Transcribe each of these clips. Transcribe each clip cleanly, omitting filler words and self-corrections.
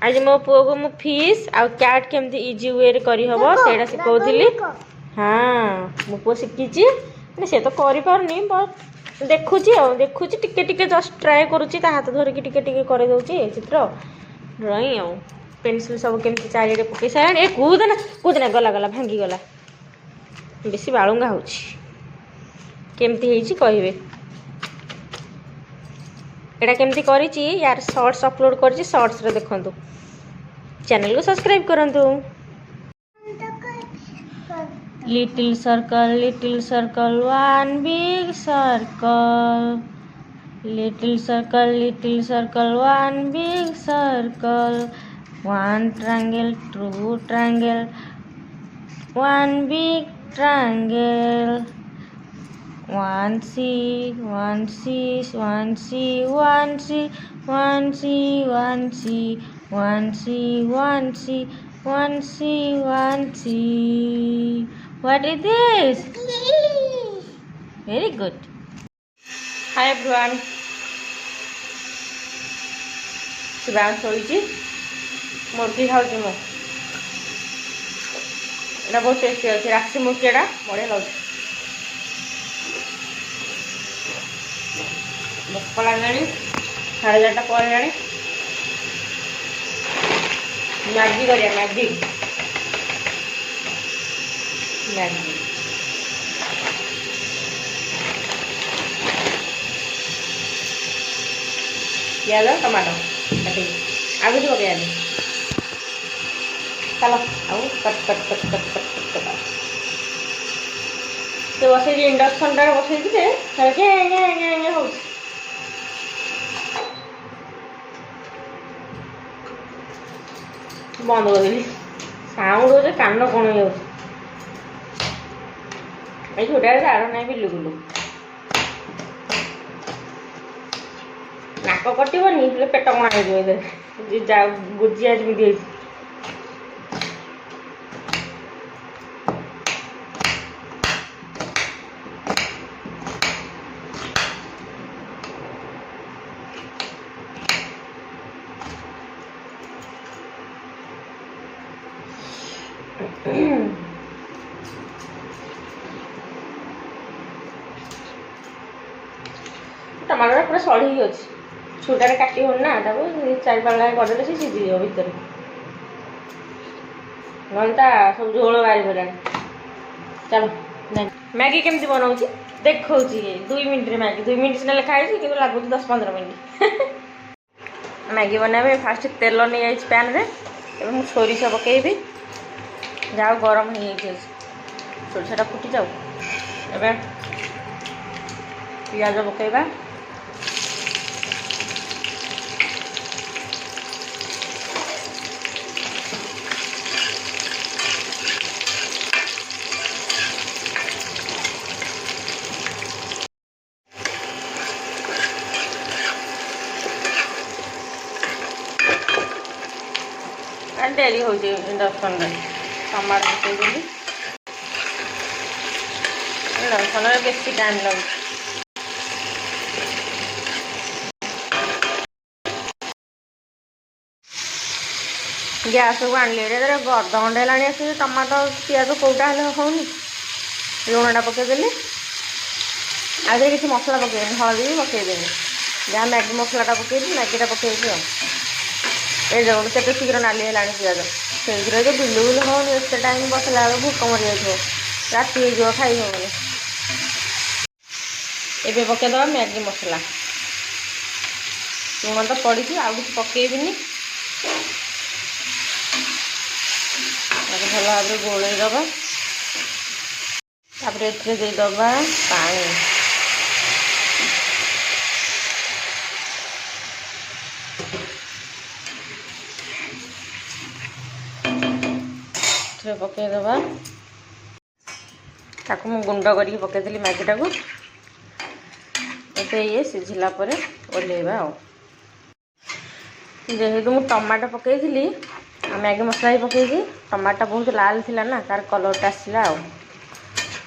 आज मो पुओ को मु फिश आ कैट केमती इजी वे करी हबो सेटा सिखौतिली। हाँ मो पुओ शिखिची से तो करि पारनी बट देखुची आ देखुची टिके टिके जस्ट ट्राई करूची ता हाथ धर के टिके टिके करे दउची चित्र ड्राइंग आ पेंसिल सब केमती चारिडे पके सारा ए कूद ना गला गला भांगी गला बेसी बाळुंगा होची केमती हेची कहिबे। एटा केमती करिची यार शॉर्ट्स अपलोड करची शॉर्ट्स रे देखंतु चैनल को सब्सक्राइब करंतु। Little circle one big circle little circle one big circle one triangle two triangle one big triangle one C one C one C one C one C one C one C one C one C one C what is this? Very good. Hi everyone. सुबह सोईची मुर्गी खाऊची मैं एटा बहुत tasty अच्छे राक्षी मुर्गी एटा बढ़िया लगे भोक लगे 11:30 पर मैगी करिया मैगी मैगी प्याज टमाटो काटी आगु जो पकड़ चलो आउ cut cut cut cut cut cut cut तो बस इंडक्शन टा बसई हो बंद कर देली साउंड हो कान कौन हो छोटा आड़ ना बिलु बिलु नाक कटोनी पेट कणा हो गुजिया जमी टमाटर पूरा सड़ी अच्छे छुटारे काटी हो ना चार पाला करदे से सीझी भितर घंटा सब झोल बाहरी गला। चलो मैगी केमती बनाऊँ देखा 2 मिनट मैगी 2 मिनट सीना लिखाई कि लगुच 10-15 मिनट मैगी बनाए फास्ट तेल नहीं आई पैन रे मुझे सोरिष पकईबी जाओ गरम हो सोरिषटा फुटी जाऊ एवं पियाज पकईबा डेरी हो इंडक्शन टमाटो पकईदेली इंडक्शन बेसी टाइम लगे गैस को आनली गद गंडे आस टमाटो पियाज कौटा होनी लुणटा पकईदेली आगे किसी मसला पकईनी हलदी भी पकईदेनी जहाँ मैगी मसलाटा पकईदी मैगीटा पकईदी ये जगह केते शीघ्र नाली है पियाज से बिलु बिलु हो टाइम बसला बेल भोक मरी जाए राति हो खाई हेनी एवं पकईदे मैगी मसला लुण तो पड़ी आउ कि पकईबिनी भल भाव गोल दबा देदबा पानी पकईदबा ताकू मु गुंड करके पकईदेली मैगीटा को ये सिझिला ओल्हेबा जेहेतु मुझे टमाटो पकईली मैगी मसला भी पकईदी टमाटो बहुत लाल थिला ना तार कलरटा आसला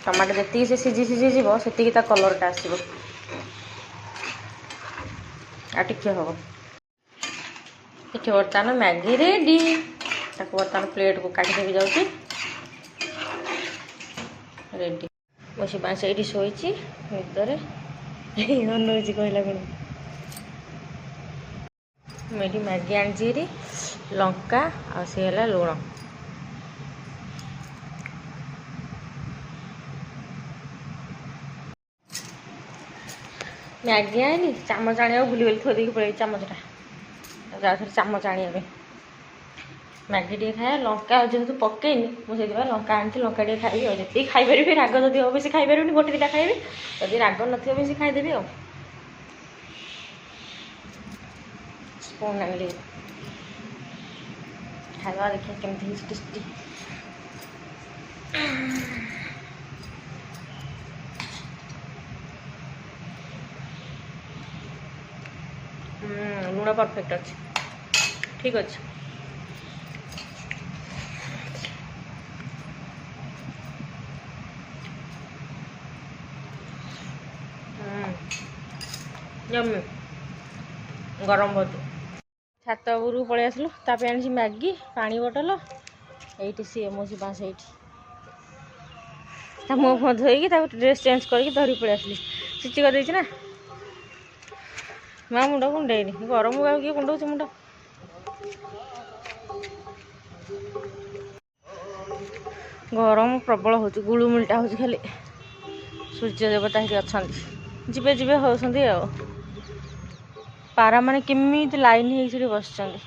टमाटो जी से सीझी सीझी जीव से कलरटा आसो आ टिके हम ଏଠି ବର୍ତ୍ତମାନ ମ୍ୟାଗି ରେଡି। ତାକୁ ବର୍ତ୍ତମାନ ପ୍ଲେଟ୍କୁ କାଢ଼ିଦେବି ଯାଉଛି। ରେଡି। ମୋ ଶିବାଂଶ ଏଇଠି ଶୋଇଛି ନିଦରେ ଅନଉଛି କହିଲା କ'ଣ। ମୁଁ ଏଇଠି ମ୍ୟାଗି ଆଣିଛି ହେରି, ଲଙ୍କା ଆଉ ସେ ହେଲା ଲୁଣ। ମ୍ୟାଗି ଆଣିନି, ଚାମଚ ଆଣିବାକୁ ଭୁଲିଗଲି, ଥୋଇ ଦେଇକି ପଳେଇଛି ଚାମଚଟା। ଯାଉଥରେ ଚାମଚ ଆଣିବା ପାଇଁ। ମ୍ୟାଗି ଟିକେ ଖାଇବା, ଲଙ୍କା ଯେହେତୁ ପକେଇନି ମୁଁ ସେଥିପାଇଁ ଲଙ୍କା ଆଣିଛି, ଲଙ୍କା ଟିକେ ଖାଇବି ଆଉ। ଯେତିକି ଖାଇପାରିବି, ରାଗ ଯଦି ହେବ ବେଶୀ ଖାଇପାରିବିନି, ଗୋଟେ ଦୁଇଟା ଖାଇବି। ଯଦି ରାଗ ନଥିବ ବେଶୀ ଖାଇଦେବି ଆଉ। ସ୍ପୁନ୍ ଆଣିଲି, ଖାଇବା ଦେଖିବା କେମିତି ହେଇଛି ଟେଷ୍ଟି। ଲୁଣ ପରଫେକ୍ଟ ଅଛି, ଠିକ୍ ଅଛି। ଗରମ ବହୁତ। ଛାତ ଉପରକୁ ପଳେଇ ଆସିଲୁ, ତା ପାଇଁ ଆଣିଛି ମ୍ୟାଗି, ପାଣି ବୋଟଲ। ଏଇଠି ସିଏ ମୋ ଶିବାଂଶ ଏଇଠି। ତା ମୁହଁ ଫୁହଁ ଧୋଇକି ତାକୁ ଡ୍ରେସ୍ ଚେଞ୍ଜ କରିକି ଧରିକି ପଳେଇ ଆସିଲି। ଚିଚି କରିଦେଇଛି ନା। ମା ମୁଣ୍ଡ କୁଣ୍ଡେଇନି, ଗରମ ଆଉ କିଏ କୁଣ୍ଡଉଛି ମୁଣ୍ଡ। ଗରମ ପ୍ରବଳ ହେଉଛି, ଗୁଳୁମୁଳିଟା ହେଉଛି ଖାଲି। ସୂର୍ଯ୍ୟ ଦେବତା ସେଠି ଅଛନ୍ତି, ଯିବେ ଯିବେ ହେଉଛନ୍ତି ଆଉ। ପାରାମାନେ କେମିତି ଲାଇନ୍ ହେଇକି ସେଠି ବସିଛନ୍ତି,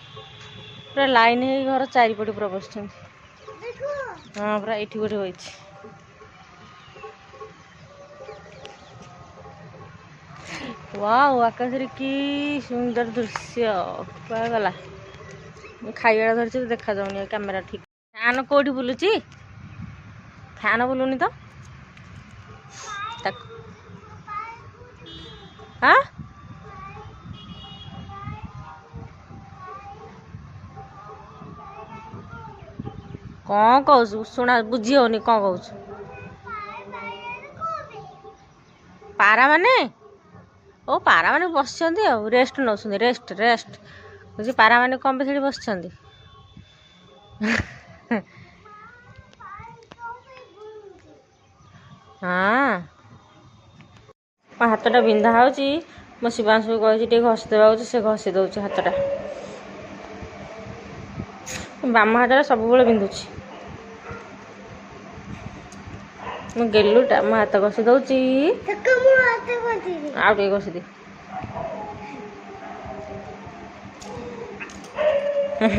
ପୁରା ଲାଇନ୍ ହେଇକି ଘର ଚାରିପଟେ ପୁରା ବସିଛନ୍ତି। ହଁ ପୁରା ଏଇଠି ଗୋଟେ ହୋଇଛି। ୱାଓ, ଆକାଶରେ କି ସୁନ୍ଦର ଦୃଶ୍ୟ। କୁଆଡ଼େ ଗଲା? ମୁଁ ଖାଇବାଟା ଧରିଛି ତ ଦେଖାଯାଉନି କ୍ୟାମେରା ଠିକ୍। ଫ୍ୟାନ୍ କେଉଁଠି ବୁଲୁଛି? ଫ୍ୟାନ୍ ବୁଲୁନି ତ। ହଁ କ'ଣ କହୁଛୁ? ଶୁଣା ବୁଝି ହେଉନି କ'ଣ କହୁଛୁ। ପାରାମାନେ, ଓ ପାରାମାନେ ବସିଛନ୍ତି ଆଉ, ରେଷ୍ଟ ନେଉଛନ୍ତି। ରେଷ୍ଟ ବୁଝି, ପାରାମାନେ କ'ଣ ପାଇଁ ସେଠି ବସିଛନ୍ତି? ହଁ, ମୋ ହାତଟା ବିନ୍ଧା ହେଉଛି। ମୋ ଶିବାଂଶକୁ କହିଛି ଟିକେ ଘଷି ଦେବାକୁ, ସେ ଘଷି ଦେଉଛି ହାତଟା। ବାମ ହାତଟା ସବୁବେଳେ ବିନ୍ଧୁଛି। ମୁଁ ଗେଲୁଟା, ମୋ ହାତ ଘଷି ଦେଉଛି। ଆଉ ଟିକେ ଘଷି ଦେ।